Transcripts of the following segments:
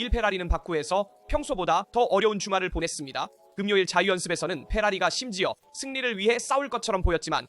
페라리는 바쿠에서 평소보다 더 어려운 주말을 보냈습니다. 금요일 자유연습에서는 페라리가 심지어 승리를 위해 싸울 것처럼 보였지만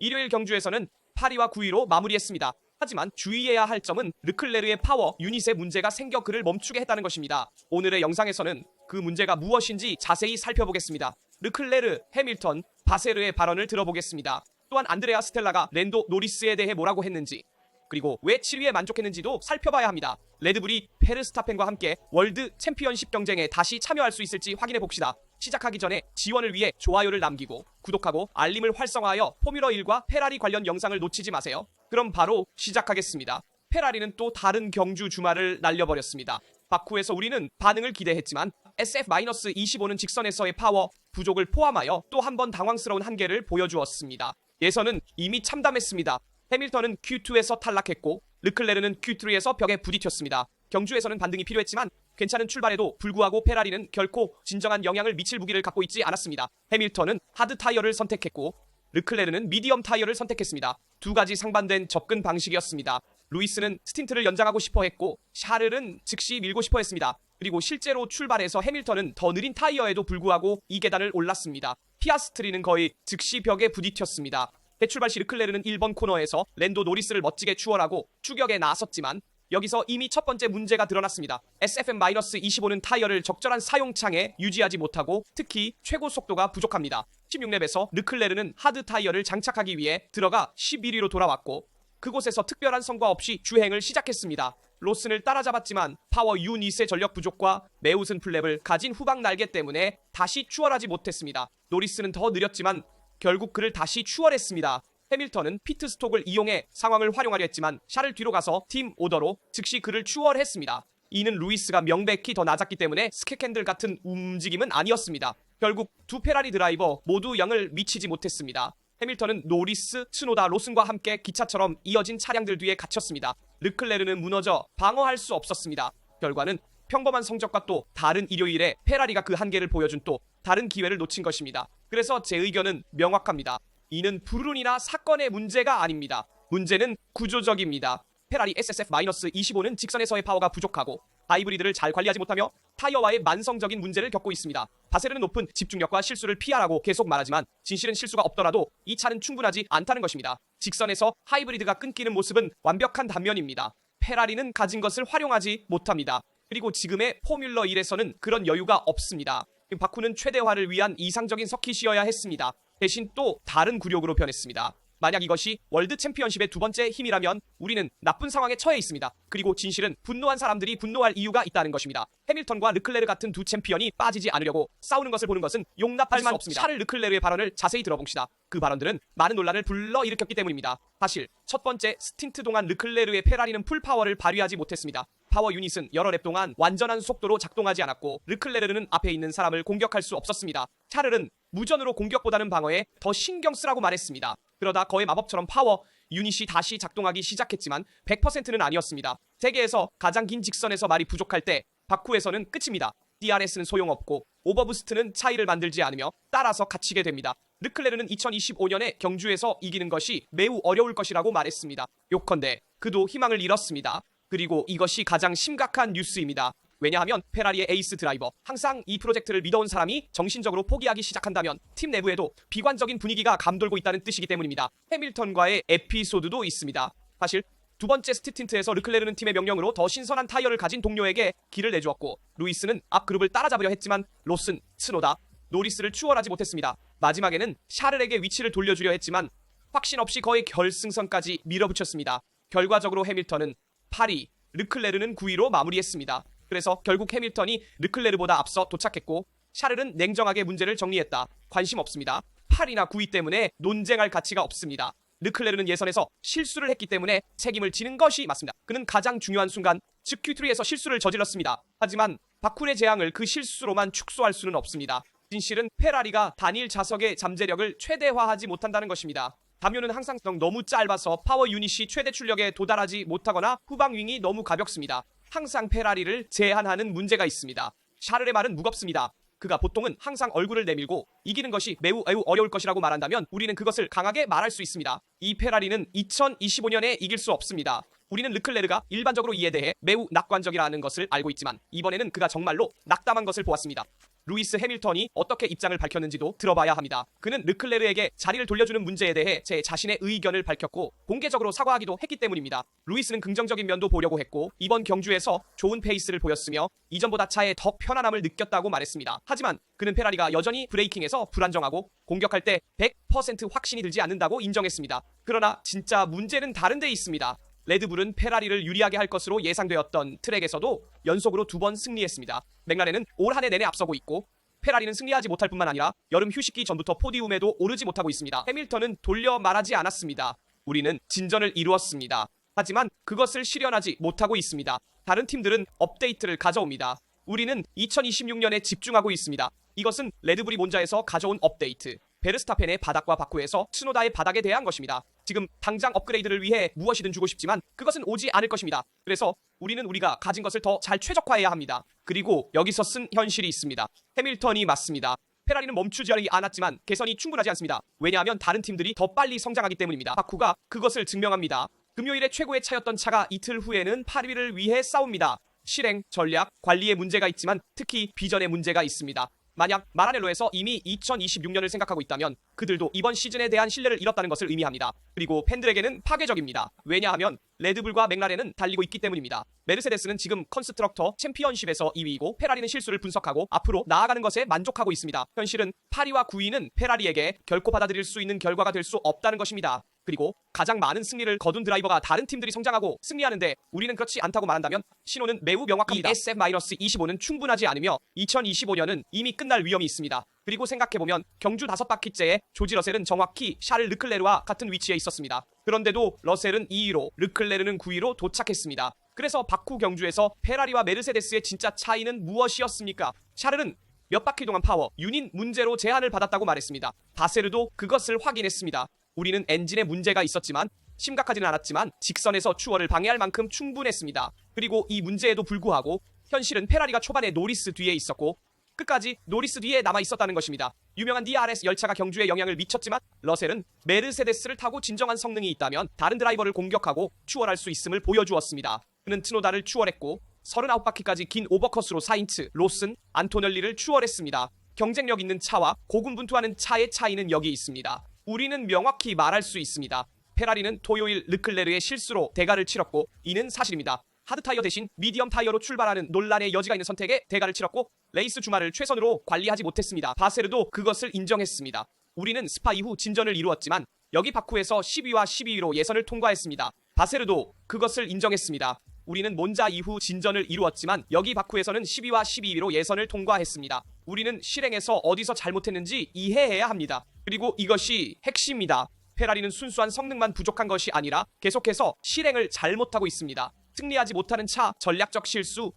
일요일 경주에서는 8위와 9위로 마무리했습니다. 하지만 주의해야 할 점은 르클레르의 파워 유닛에 문제가 생겨 그를 멈추게 했다는 것입니다. 오늘의 영상에서는 그 문제가 무엇인지 자세히 살펴보겠습니다. 르클레르, 해밀턴, 바세르의 발언을 들어보겠습니다. 또한 안드레아 스텔라가 랜도 노리스에 대해 뭐라고 했는지, 그리고 왜 7위에 만족했는지도 살펴봐야 합니다. 레드불이 페르스타펜과 함께 월드 챔피언십 경쟁에 다시 참여할 수 있을지 확인해 봅시다. 시작하기 전에 지원을 위해 좋아요를 남기고 구독하고 알림을 활성화하여 포뮬러1과 페라리 관련 영상을 놓치지 마세요. 그럼 바로 시작하겠습니다. 페라리는 또 다른 경주 주말을 날려버렸습니다. 바쿠에서 우리는 반응을 기대했지만 SF-25는 직선에서의 파워 부족을 포함하여 또 한 번 당황스러운 한계를 보여주었습니다. 예선은 이미 참담했습니다. 해밀턴은 Q2에서 탈락했고 르클레르는 Q3에서 벽에 부딪혔습니다. 경주에서는 반등이 필요했지만 괜찮은 출발에도 불구하고 페라리는 결코 진정한 영향을 미칠 무기를 갖고 있지 않았습니다. 해밀턴은 하드 타이어를 선택했고 르클레르는 미디엄 타이어를 선택했습니다. 두 가지 상반된 접근 방식이었습니다. 루이스는 스틴트를 연장하고 싶어 했고 샤를은 즉시 밀고 싶어 했습니다. 그리고 실제로 출발해서 해밀턴은 더 느린 타이어에도 불구하고 이 계단을 올랐습니다. 피아스트리는 거의 즉시 벽에 부딪혔습니다. 대출발 시 르클레르는 1번 코너에서 랜도 노리스를 멋지게 추월하고 추격에 나섰지만 여기서 이미 첫 번째 문제가 드러났습니다. SFM-25는 타이어를 적절한 사용창에 유지하지 못하고 특히 최고 속도가 부족합니다. 16렙에서 르클레르는 하드 타이어를 장착하기 위해 들어가 11위로 돌아왔고 그곳에서 특별한 성과 없이 주행을 시작했습니다. 로슨을 따라잡았지만 파워 유닛의 전력 부족과 메우슨 플랩을 가진 후방 날개 때문에 다시 추월하지 못했습니다. 노리스는 더 느렸지만 결국 그를 다시 추월했습니다. 해밀턴은 피트스톡을 이용해 상황을 활용하려 했지만 샤를 뒤로 가서 팀 오더로 즉시 그를 추월했습니다. 이는 루이스가 명백히 더 낮았기 때문에 스케캔들 같은 움직임은 아니었습니다. 결국 두 페라리 드라이버 모두 0을 미치지 못했습니다. 해밀턴은 노리스, 츠노다, 로슨과 함께 기차처럼 이어진 차량들 뒤에 갇혔습니다. 르클레르는 무너져 방어할 수 없었습니다. 결과는 평범한 성적과 또 다른 일요일에 페라리가 그 한계를 보여준 또 다른 기회를 놓친 것입니다. 그래서 제 의견은 명확합니다. 이는 불운이나 사건의 문제가 아닙니다. 문제는 구조적입니다. 페라리 SSF-25는 직선에서의 파워가 부족하고 하이브리드를 잘 관리하지 못하며 타이어와의 만성적인 문제를 겪고 있습니다. 바세르는 높은 집중력과 실수를 피하라고 계속 말하지만 진실은 실수가 없더라도 이 차는 충분하지 않다는 것입니다. 직선에서 하이브리드가 끊기는 모습은 완벽한 단면입니다. 페라리는 가진 것을 활용하지 못합니다. 그리고 지금의 포뮬러 1에서는 그런 여유가 없습니다. 바쿠는 최대화를 위한 이상적인 서킷이어야 했습니다. 대신 또 다른 굴욕으로 변했습니다. 만약 이것이 월드 챔피언십의 두 번째 힘이라면 우리는 나쁜 상황에 처해 있습니다. 그리고 진실은 분노한 사람들이 분노할 이유가 있다는 것입니다. 해밀턴과 르클레르 같은 두 챔피언이 빠지지 않으려고 싸우는 것을 보는 것은 용납할 수 없습니다. 샤를 르클레르의 발언을 자세히 들어봅시다. 그 발언들은 많은 논란을 불러일으켰기 때문입니다. 사실 첫 번째 스틴트 동안 르클레르의 페라리는 풀파워를 발휘하지 못했습니다. 파워 유닛은 여러 랩 동안 완전한 속도로 작동하지 않았고 르클레르는 앞에 있는 사람을 공격할 수 없었습니다. 샤를은 무전으로 공격보다는 방어에 더 신경 쓰라고 말했습니다. 그러다 거의 마법처럼 파워 유닛이 다시 작동하기 시작했지만 100%는 아니었습니다. 세계에서 가장 긴 직선에서 말이 부족할 때 바쿠에서는 끝입니다. DRS는 소용없고 오버부스트는 차이를 만들지 않으며 따라서 갇히게 됩니다. 르클레르는 2025년에 경주에서 이기는 것이 매우 어려울 것이라고 말했습니다. 요컨대 그도 희망을 잃었습니다. 그리고 이것이 가장 심각한 뉴스입니다. 왜냐하면 페라리의 에이스 드라이버, 항상 이 프로젝트를 믿어온 사람이 정신적으로 포기하기 시작한다면 팀 내부에도 비관적인 분위기가 감돌고 있다는 뜻이기 때문입니다. 해밀턴과의 에피소드도 있습니다. 사실 두 번째 스티틴트에서 르클레르는 팀의 명령으로 더 신선한 타이어를 가진 동료에게 길을 내주었고 루이스는 앞 그룹을 따라잡으려 했지만 로슨, 츠노다, 노리스를 추월하지 못했습니다. 마지막에는 샤를에게 위치를 돌려주려 했지만 확신 없이 거의 결승선까지 밀어붙였습니다. 결과적으로 해밀턴은 8위, 르클레르는 9위로 마무리했습니다. 그래서 결국 해밀턴이 르클레르보다 앞서 도착했고 샤를은 냉정하게 문제를 정리했다. 관심 없습니다. 8위나 9위 때문에 논쟁할 가치가 없습니다. 르클레르는 예선에서 실수를 했기 때문에 책임을 지는 것이 맞습니다. 그는 가장 중요한 순간, 즉 Q3에서 실수를 저질렀습니다. 하지만 바쿠의 재앙을 그 실수로만 축소할 수는 없습니다. 진실은 페라리가 단일 자석의 잠재력을 최대화하지 못한다는 것입니다. 담요는 항상 너무 짧아서 파워 유닛이 최대 출력에 도달하지 못하거나 후방 윙이 너무 가볍습니다. 항상 페라리를 제한하는 문제가 있습니다. 샤를의 말은 무겁습니다. 그가 보통은 항상 얼굴을 내밀고 이기는 것이 매우 어려울 것이라고 말한다면 우리는 그것을 강하게 말할 수 있습니다. 이 페라리는 2025년에 이길 수 없습니다. 우리는 르클레르가 일반적으로 이에 대해 매우 낙관적이라는 것을 알고 있지만 이번에는 그가 정말로 낙담한 것을 보았습니다. 루이스 해밀턴이 어떻게 입장을 밝혔는지도 들어봐야 합니다. 그는 르클레르에게 자리를 돌려주는 문제에 대해 제 자신의 의견을 밝혔고 공개적으로 사과하기도 했기 때문입니다. 루이스는 긍정적인 면도 보려고 했고 이번 경주에서 좋은 페이스를 보였으며 이전보다 차에 더 편안함을 느꼈다고 말했습니다. 하지만 그는 페라리가 여전히 브레이킹에서 불안정하고 공격할 때 100% 확신이 들지 않는다고 인정했습니다. 그러나 진짜 문제는 다른 데 있습니다. 레드불은 페라리를 유리하게 할 것으로 예상되었던 트랙에서도 연속으로 2번 승리했습니다. 맥라렌은 올 한 해 내내 앞서고 있고 페라리는 승리하지 못할 뿐만 아니라 여름 휴식기 전부터 포디움에도 오르지 못하고 있습니다. 해밀턴은 돌려 말하지 않았습니다. 우리는 진전을 이루었습니다. 하지만 그것을 실현하지 못하고 있습니다. 다른 팀들은 업데이트를 가져옵니다. 우리는 2026년에 집중하고 있습니다. 이것은 레드불이 몬자에서 가져온 업데이트. 베르스타펜의 바닥과 바쿠에서 츠노다의 바닥에 대한 것입니다. 지금 당장 업그레이드를 위해 무엇이든 주고 싶지만 그것은 오지 않을 것입니다. 그래서 우리는 우리가 가진 것을 더 잘 최적화해야 합니다. 그리고 여기서 쓴 현실이 있습니다. 해밀턴이 맞습니다. 페라리는 멈추지 않았지만 개선이 충분하지 않습니다. 왜냐하면 다른 팀들이 더 빨리 성장하기 때문입니다. 바쿠가 그것을 증명합니다. 금요일에 최고의 차였던 차가 이틀 후에는 8위를 위해 싸웁니다. 실행, 전략, 관리에 문제가 있지만 특히 비전에 문제가 있습니다. 만약 마라넬로에서 이미 2026년을 생각하고 있다면 그들도 이번 시즌에 대한 신뢰를 잃었다는 것을 의미합니다. 그리고 팬들에게는 파괴적입니다. 왜냐하면 레드불과 맥라렌은 달리고 있기 때문입니다. 메르세데스는 지금 컨스트럭터 챔피언십에서 2위이고 페라리는 실수를 분석하고 앞으로 나아가는 것에 만족하고 있습니다. 현실은 8위와 9위는 페라리에게 결코 받아들일 수 있는 결과가 될 수 없다는 것입니다. 그리고 가장 많은 승리를 거둔 드라이버가 다른 팀들이 성장하고 승리하는데 우리는 그렇지 않다고 말한다면 신호는 매우 명확합니다. 이 SF-25는 충분하지 않으며 2025년은 이미 끝날 위험이 있습니다. 그리고 생각해보면 경주 5바퀴째에 조지 러셀은 정확히 샤를 르클레르와 같은 위치에 있었습니다. 그런데도 러셀은 2위로 르클레르는 9위로 도착했습니다. 그래서 바쿠 경주에서 페라리와 메르세데스의 진짜 차이는 무엇이었습니까? 샤르는 몇 바퀴 동안 파워, 유닛 문제로 제한을 받았다고 말했습니다. 바세르도 그것을 확인했습니다. 우리는 엔진에 문제가 있었지만 심각하지는 않았지만 직선에서 추월을 방해할 만큼 충분했습니다. 그리고 이 문제에도 불구하고 현실은 페라리가 초반에 노리스 뒤에 있었고 끝까지 노리스 뒤에 남아 있었다는 것입니다. 유명한 DRS 열차가 경주에 영향을 미쳤지만 러셀은 메르세데스를 타고 진정한 성능이 있다면 다른 드라이버를 공격하고 추월할 수 있음을 보여주었습니다. 그는 트노다를 추월했고 39바퀴까지 긴 오버컷으로 사인츠, 로슨, 안토넬리를 추월했습니다. 경쟁력 있는 차와 고군분투하는 차의 차이는 여기 있습니다. 우리는 명확히 말할 수 있습니다. 페라리는 토요일 르클레르의 실수로 대가를 치렀고 이는 사실입니다. 하드타이어 대신 미디엄 타이어로 출발하는 논란의 여지가 있는 선택에 대가를 치렀고 레이스 주말을 최선으로 관리하지 못했습니다. 바세르도 그것을 인정했습니다. 우리는 스파 이후 진전을 이루었지만 여기 바쿠에서 10위와 12위로 예선을 통과했습니다. 바세르도 그것을 인정했습니다. 우리는 몬자 이후 진전을 이루었지만 여기 바쿠에서는 10위와 12위로 예선을 통과했습니다. 우리는 실행에서 어디서 잘못했는지 이해해야 합니다. 그리고 이것이 핵심입니다. 페라리는 순수한 성능만 부족한 것이 아니라 계속해서 실행을 잘못하고 있습니다. 승리하지 못하는 차, 전략적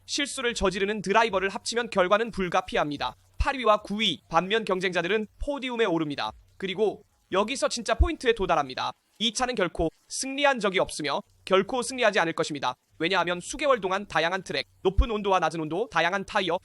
실수를 저지르는 드라이버를 합치면 결과는 불가피합니다. 8위와 9위, 반면 경쟁자들은 포디움에 오릅니다. 그리고 여기서 진짜 포인트에 도달합니다. 이 차는 결코 승리한 적이 없으며 결코 승리하지 않을 것입니다. 왜냐하면 수개월 동안 다양한 트랙, 높은 온도와 낮은 온도, 다양한 타이어,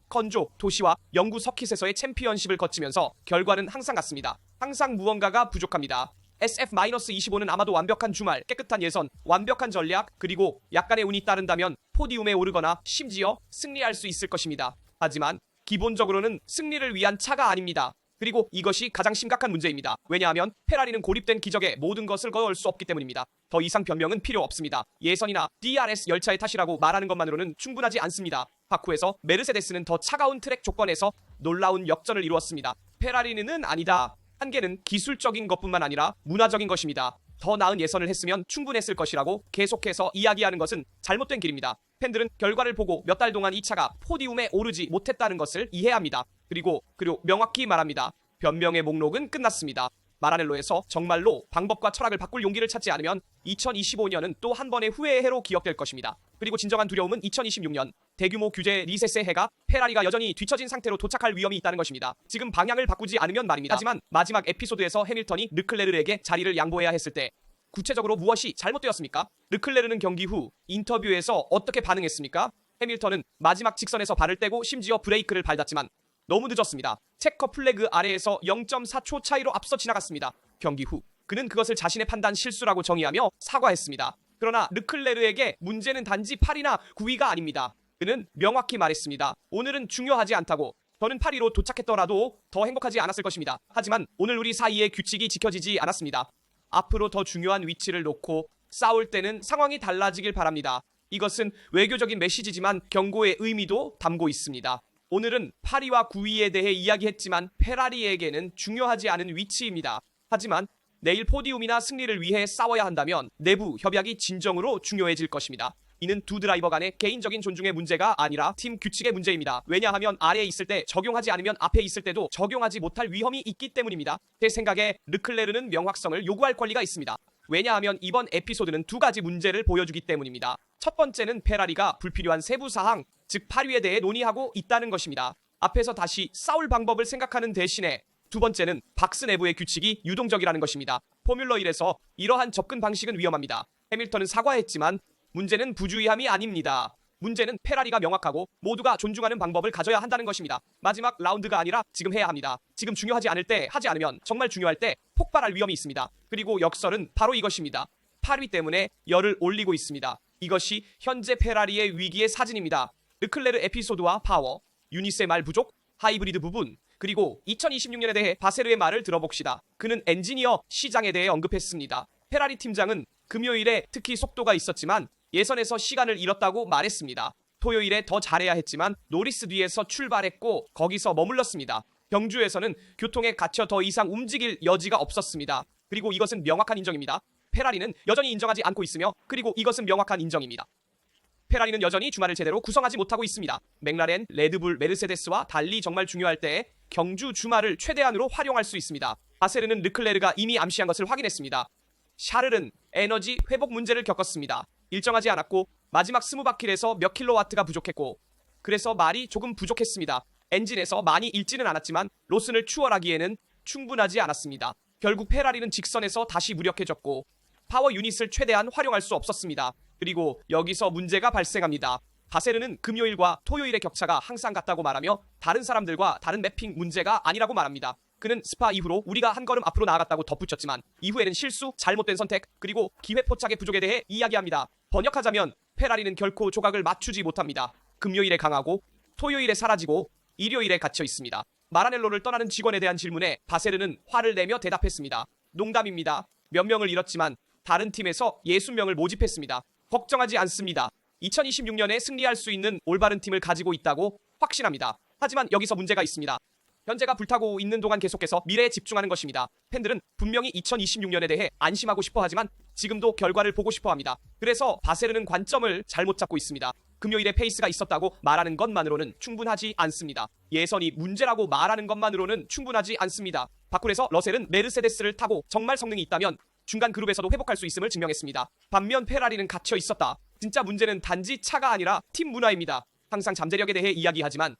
컨조, 도시와 영구 서킷에서의 챔피언십을 거치면서 결과는 항상 같습니다. 항상 무언가가 부족합니다. SF-25는 아마도 완벽한 주말, 깨끗한 예선, 완벽한 전략, 그리고 약간의 운이 따른다면 포디움에 오르거나 심지어 승리할 수 있을 것입니다. 하지만 기본적으로는 승리를 위한 차가 아닙니다. 그리고 이것이 가장 심각한 문제입니다. 왜냐하면 페라리는 고립된 기적에 모든 것을 걸을 수 없기 때문입니다. 더 이상 변명은 필요 없습니다. 예선이나 DRS 열차의 탓이라고 말하는 것만으로는 충분하지 않습니다. 바쿠에서 메르세데스는 더 차가운 트랙 조건에서 놀라운 역전을 이루었습니다. 페라리는 아니다. 한계는 기술적인 것뿐만 아니라 문화적인 것입니다. 더 나은 예선을 했으면 충분했을 것이라고 계속해서 이야기하는 것은 잘못된 길입니다. 팬들은 결과를 보고 몇 달 동안 이 차가 포디움에 오르지 못했다는 것을 이해합니다. 그리고 명확히 말합니다. 변명의 목록은 끝났습니다. 마라넬로에서 정말로 방법과 철학을 바꿀 용기를 찾지 않으면 2025년은 또 한 번의 후회의 해로 기억될 것입니다. 그리고 진정한 두려움은 2026년 대규모 규제 리셋의 해가 페라리가 여전히 뒤처진 상태로 도착할 위험이 있다는 것입니다. 지금 방향을 바꾸지 않으면 말입니다. 하지만 마지막 에피소드에서 해밀턴이 르클레르에게 자리를 양보해야 했을 때 구체적으로 무엇이 잘못되었습니까? 르클레르는 경기 후 인터뷰에서 어떻게 반응했습니까? 해밀턴은 마지막 직선에서 발을 떼고 심지어 브레이크를 밟았지만 너무 늦었습니다. 체커 플래그 아래에서 0.4초 차이로 앞서 지나갔습니다. 경기 후 그는 그것을 자신의 판단 실수라고 정의하며 사과했습니다. 그러나 르클레르에게 문제는 단지 8위나 9위가 아닙니다. 그는 명확히 말했습니다. 오늘은 중요하지 않다고. 저는 8위로 도착했더라도 더 행복하지 않았을 것입니다. 하지만 오늘 우리 사이의 규칙이 지켜지지 않았습니다. 앞으로 더 중요한 위치를 놓고 싸울 때는 상황이 달라지길 바랍니다. 이것은 외교적인 메시지지만 경고의 의미도 담고 있습니다. 오늘은 8위와 9위에 대해 이야기했지만 페라리에게는 중요하지 않은 위치입니다. 하지만 내일 포디움이나 승리를 위해 싸워야 한다면 내부 협약이 진정으로 중요해질 것입니다. 이는 두 드라이버 간의 개인적인 존중의 문제가 아니라 팀 규칙의 문제입니다. 왜냐하면 아래에 있을 때 적용하지 않으면 앞에 있을 때도 적용하지 못할 위험이 있기 때문입니다. 제 생각에 르클레르는 명확성을 요구할 권리가 있습니다. 왜냐하면 이번 에피소드는 두 가지 문제를 보여주기 때문입니다. 첫 번째는 페라리가 불필요한 세부 사항, 즉 8위에 대해 논의하고 있다는 것입니다. 앞에서 다시 싸울 방법을 생각하는 대신에 두 번째는 박스 내부의 규칙이 유동적이라는 것입니다. 포뮬러 1에서 이러한 접근 방식은 위험합니다. 해밀턴은 사과했지만 문제는 부주의함이 아닙니다. 문제는 페라리가 명확하고 모두가 존중하는 방법을 가져야 한다는 것입니다. 마지막 라운드가 아니라 지금 해야 합니다. 지금 중요하지 않을 때 하지 않으면 정말 중요할 때 폭발할 위험이 있습니다. 그리고 역설은 바로 이것입니다. 8위 때문에 열을 올리고 있습니다. 이것이 현재 페라리의 위기의 사진입니다. 르클레르 에피소드와 파워, 유니스의 말 부족, 하이브리드 부분, 그리고 2026년에 대해 바세르의 말을 들어봅시다. 그는 엔지니어 시장에 대해 언급했습니다. 페라리 팀장은 금요일에 특히 속도가 있었지만 예선에서 시간을 잃었다고 말했습니다. 토요일에 더 잘해야 했지만 노리스 뒤에서 출발했고 거기서 머물렀습니다. 경주에서는 교통에 갇혀 더 이상 움직일 여지가 없었습니다. 그리고 이것은 명확한 인정입니다. 페라리는 여전히 인정하지 않고 있으며 그리고 이것은 명확한 인정입니다. 페라리는 여전히 주말을 제대로 구성하지 못하고 있습니다. 맥라렌, 레드불, 메르세데스와 달리 정말 중요할 때에 경주 주말을 최대한으로 활용할 수 있습니다. 바세르는 르클레르가 이미 암시한 것을 확인했습니다. 샤를은 에너지 회복 문제를 겪었습니다. 일정하지 않았고 마지막 20바퀴에서 몇 킬로와트가 부족했고 그래서 말이 조금 부족했습니다. 엔진에서 많이 잃지는 않았지만 로슨을 추월하기에는 충분하지 않았습니다. 결국 페라리는 직선에서 다시 무력해졌고 파워 유닛을 최대한 활용할 수 없었습니다. 그리고 여기서 문제가 발생합니다. 바세르는 금요일과 토요일의 격차가 항상 같다고 말하며 다른 사람들과 다른 매핑 문제가 아니라고 말합니다. 그는 스파 이후로 우리가 한 걸음 앞으로 나아갔다고 덧붙였지만 이후에는 실수, 잘못된 선택, 그리고 기회 포착의 부족에 대해 이야기합니다. 번역하자면 페라리는 결코 조각을 맞추지 못합니다. 금요일에 강하고 토요일에 사라지고 일요일에 갇혀 있습니다. 마라넬로를 떠나는 직원에 대한 질문에 바세르는 화를 내며 대답했습니다. 농담입니다. 몇 명을 잃었지만 다른 팀에서 60명을 모집했습니다. 걱정하지 않습니다. 2026년에 승리할 수 있는 올바른 팀을 가지고 있다고 확신합니다. 하지만 여기서 문제가 있습니다. 현재가 불타고 있는 동안 계속해서 미래에 집중하는 것입니다. 팬들은 분명히 2026년에 대해 안심하고 싶어 하지만 지금도 결과를 보고 싶어 합니다. 그래서 바세르는 관점을 잘못 잡고 있습니다. 금요일에 페이스가 있었다고 말하는 것만으로는 충분하지 않습니다. 예선이 문제라고 말하는 것만으로는 충분하지 않습니다. 바쿨에서 러셀은 메르세데스를 타고 정말 성능이 있다면 중간 그룹에서도 회복할 수 있음을 증명했습니다. 반면 페라리는 갇혀 있었다. 진짜 문제는 단지 차가 아니라 팀 문화입니다. 항상 잠재력에 대해 이야기하지만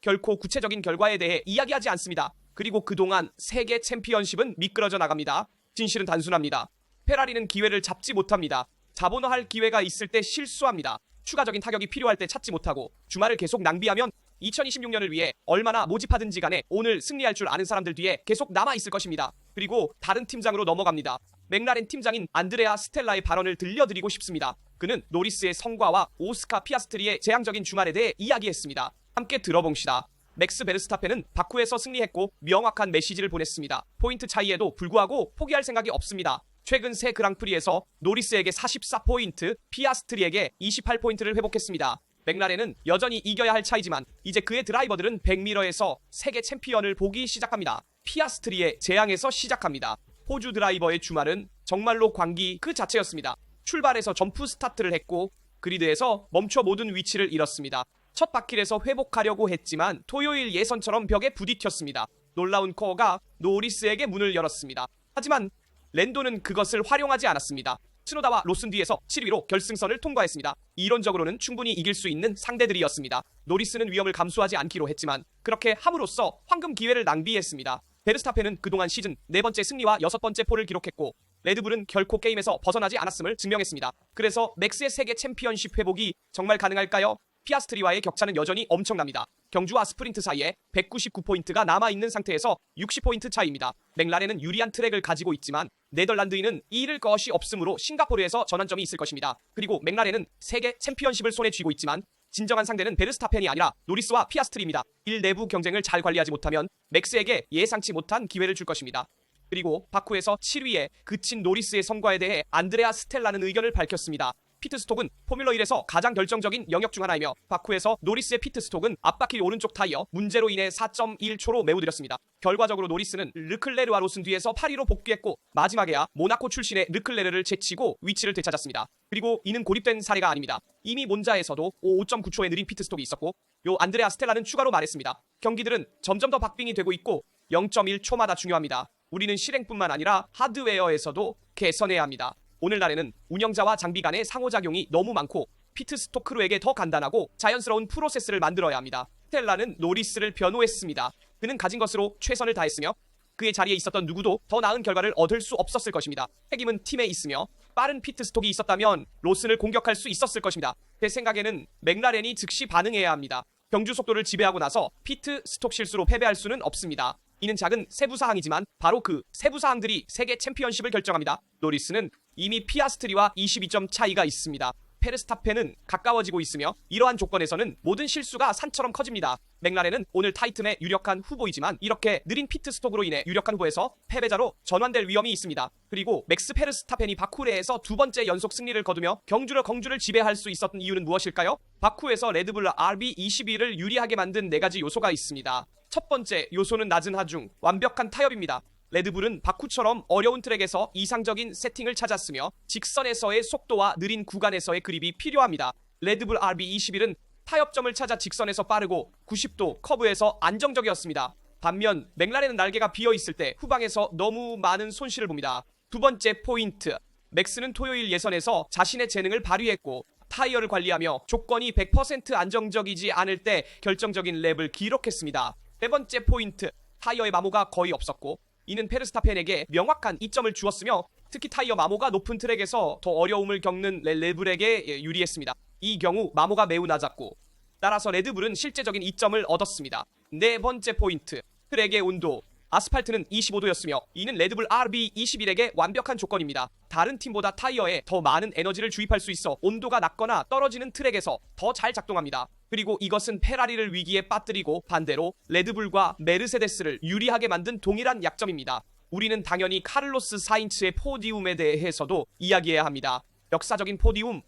결코 구체적인 결과에 대해 이야기하지 않습니다. 그리고 그동안 세계 챔피언십은 미끄러져 나갑니다. 진실은 단순합니다. 페라리는 기회를 잡지 못합니다. 자본화할 기회가 있을 때 실수합니다. 추가적인 타격이 필요할 때 찾지 못하고 주말을 계속 낭비하면 2026년을 위해 얼마나 모집하든지 간에 오늘 승리할 줄 아는 사람들 뒤에 계속 남아있을 것입니다. 그리고 다른 팀장으로 넘어갑니다. 맥라렌 팀장인 안드레아 스텔라의 발언을 들려드리고 싶습니다. 그는 노리스의 성과와 오스카 피아스트리의 재앙적인 주말에 대해 이야기했습니다. 함께 들어봅시다. 맥스 베르스타펜은 바쿠에서 승리했고 명확한 메시지를 보냈습니다. 포인트 차이에도 불구하고 포기할 생각이 없습니다. 최근 새 그랑프리에서 노리스에게 44포인트, 피아스트리에게 28포인트를 회복했습니다. 맥라렌은 여전히 이겨야 할 차이지만 이제 그의 드라이버들은 100m에서 세계 챔피언을 보기 시작합니다. 피아스트리의 재앙에서 시작합니다. 호주 드라이버의 주말은 정말로 광기 그 자체였습니다. 출발해서 점프 스타트를 했고 그리드에서 멈춰 모든 위치를 잃었습니다. 첫 바퀴에서 회복하려고 했지만 토요일 예선처럼 벽에 부딪혔습니다. 놀라운 코어가 노리스에게 문을 열었습니다. 하지만 랜도는 그것을 활용하지 않았습니다. 츠노다와 로슨 뒤에서 7위로 결승선을 통과했습니다. 이론적으로는 충분히 이길 수 있는 상대들이었습니다. 노리스는 위험을 감수하지 않기로 했지만 그렇게 함으로써 황금 기회를 낭비했습니다. 베르스타펜은 그동안 시즌 4번째 승리와 6번째 폴을 기록했고 레드불은 결코 게임에서 벗어나지 않았음을 증명했습니다. 그래서 맥스의 세계 챔피언십 회복이 정말 가능할까요? 피아스트리와의 격차는 여전히 엄청납니다. 경주와 스프린트 사이에 199포인트가 남아있는 상태에서 60포인트 차이입니다. 맥라렌은 유리한 트랙을 가지고 있지만 네덜란드인은 잃을 것이 없으므로 싱가포르에서 전환점이 있을 것입니다. 그리고 맥라렌은 세계 챔피언십을 손에 쥐고 있지만 진정한 상대는 베르스타펜이 아니라 노리스와 피아스트리입니다. 내부 경쟁을 잘 관리하지 못하면 맥스에게 예상치 못한 기회를 줄 것입니다. 그리고 바쿠에서 7위에 그친 노리스의 성과에 대해 안드레아 스텔라는 의견을 밝혔습니다. 피트스톡은 포뮬러 1에서 가장 결정적인 영역 중 하나이며 바쿠에서 노리스의 피트스톡은 앞바퀴 오른쪽 타이어 문제로 인해 4.1초로 매우 느렸습니다. 결과적으로 노리스는 르클레르와 로슨 뒤에서 8위로 복귀했고 마지막에야 모나코 출신의 르클레르를 제치고 위치를 되찾았습니다. 그리고 이는 고립된 사례가 아닙니다. 이미 몬자에서도 5.9초의 느린 피트스톡이 있었고 안드레아 스텔라는 추가로 말했습니다. 경기들은 점점 더 박빙이 되고 있고 0.1초마다 중요합니다. 우리는 실행뿐만 아니라 하드웨어에서도 개선해야 합니다. 오늘날에는 운영자와 장비 간의 상호작용이 너무 많고 피트스톡 크루에게 더 간단하고 자연스러운 프로세스를 만들어야 합니다. 스텔라는 노리스를 변호했습니다. 그는 가진 것으로 최선을 다했으며 그의 자리에 있었던 누구도 더 나은 결과를 얻을 수 없었을 것입니다. 책임은 팀에 있으며 빠른 피트스톡이 있었다면 로슨을 공격할 수 있었을 것입니다. 제 생각에는 맥라렌이 즉시 반응해야 합니다. 경주 속도를 지배하고 나서 피트스톡 실수로 패배할 수는 없습니다. 이는 작은 세부사항이지만 바로 그 세부사항들이 세계 챔피언십을 결정합니다. 노리스는 이미 피아스트리와 22점 차이가 있습니다. 페르스타펜은 가까워지고 있으며 이러한 조건에서는 모든 실수가 산처럼 커집니다. 맥라렌은 오늘 타이틀의 유력한 후보이지만 이렇게 느린 피트스톡으로 인해 유력한 후보에서 패배자로 전환될 위험이 있습니다. 그리고 맥스 페르스타펜이 바쿠에서 두 번째 연속 승리를 거두며 경주를 지배할 수 있었던 이유는 무엇일까요? 바쿠에서 레드불 RB21을 유리하게 만든 4가지 요소가 있습니다. 첫 번째 요소는 낮은 하중, 완벽한 타협입니다. 레드불은 바쿠처럼 어려운 트랙에서 이상적인 세팅을 찾았으며 직선에서의 속도와 느린 구간에서의 그립이 필요합니다. 레드불 RB21은 타협점을 찾아 직선에서 빠르고 90도 커브에서 안정적이었습니다. 반면 맥라렌은 날개가 비어있을 때 후방에서 너무 많은 손실을 봅니다. 두 번째 포인트, 맥스는 토요일 예선에서 자신의 재능을 발휘했고 타이어를 관리하며 조건이 100% 안정적이지 않을 때 결정적인 랩을 기록했습니다. 세 번째 포인트, 타이어의 마모가 거의 없었고 이는 페르스타펜에게 명확한 이점을 주었으며 특히 타이어 마모가 높은 트랙에서 더 어려움을 겪는 레드불에게 유리했습니다. 이 경우 마모가 매우 낮았고 따라서 레드불은 실제적인 이점을 얻었습니다. 네 번째 포인트, 트랙의 온도. 아스팔트는 25도였으며 이는 레드불 RB21에게 완벽한 조건입니다. 다른 팀보다 타이어에 더 많은 에너지를 주입할 수 있어 온도가 낮거나 떨어지는 트랙에서 더 잘 작동합니다. 그리고 이것은 페라리를 위기에 빠뜨리고 반대로 레드불과 메르세데스를 유리하게 만든 동일한 약점입니다. 우리는 당연히 카를로스 사인츠의 포디움에 대해서도 이야기해야 합니다. 역사적인 포디움,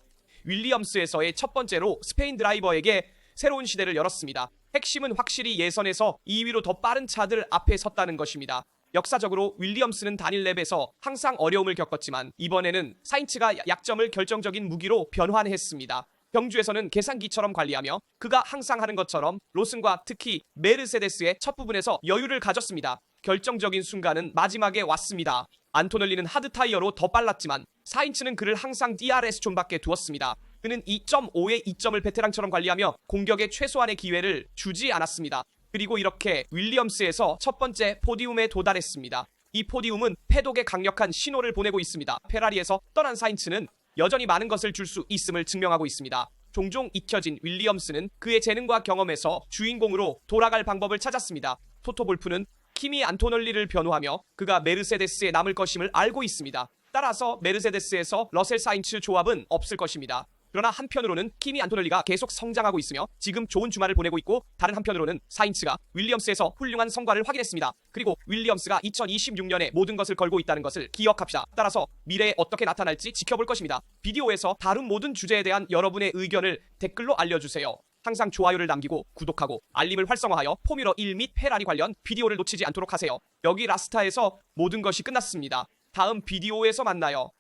윌리엄스에서의 첫 번째로 스페인 드라이버에게 새로운 시대를 열었습니다. 핵심은 확실히 예선에서 2위로 더 빠른 차들 앞에 섰다는 것입니다. 역사적으로 윌리엄스는 단일 랩에서 항상 어려움을 겪었지만 이번에는 사인츠가 약점을 결정적인 무기로 변환했습니다. 경주에서는 계산기처럼 관리하며 그가 항상 하는 것처럼 로슨과 특히 메르세데스의 첫 부분에서 여유를 가졌습니다. 결정적인 순간은 마지막에 왔습니다. 안토넬리는 하드 타이어로 더 빨랐지만 사인츠는 그를 항상 DRS 존밖에 두었습니다. 그는 2.5의 2점을 베테랑처럼 관리하며 공격에 최소한의 기회를 주지 않았습니다. 그리고 이렇게 윌리엄스에서 첫 번째 포디움에 도달했습니다. 이 포디움은 패독에 강력한 신호를 보내고 있습니다. 페라리에서 떠난 사인츠는 여전히 많은 것을 줄 수 있음을 증명하고 있습니다. 종종 잊혀진 윌리엄스는 그의 재능과 경험에서 주인공으로 돌아갈 방법을 찾았습니다. 토토 볼프는 키미 안토넬리를 변호하며 그가 메르세데스에 남을 것임을 알고 있습니다. 따라서 메르세데스에서 러셀 사인츠 조합은 없을 것입니다. 그러나 한편으로는 키미 안토넬리가 계속 성장하고 있으며 지금 좋은 주말을 보내고 있고 다른 한편으로는 사인츠가 윌리엄스에서 훌륭한 성과를 확인했습니다. 그리고 윌리엄스가 2026년에 모든 것을 걸고 있다는 것을 기억합시다. 따라서 미래에 어떻게 나타날지 지켜볼 것입니다. 비디오에서 다룬 모든 주제에 대한 여러분의 의견을 댓글로 알려주세요. 항상 좋아요를 남기고 구독하고 알림을 활성화하여 포뮬러 1 및 페라리 관련 비디오를 놓치지 않도록 하세요. 여기 라스타에서 모든 것이 끝났습니다. 다음 비디오에서 만나요.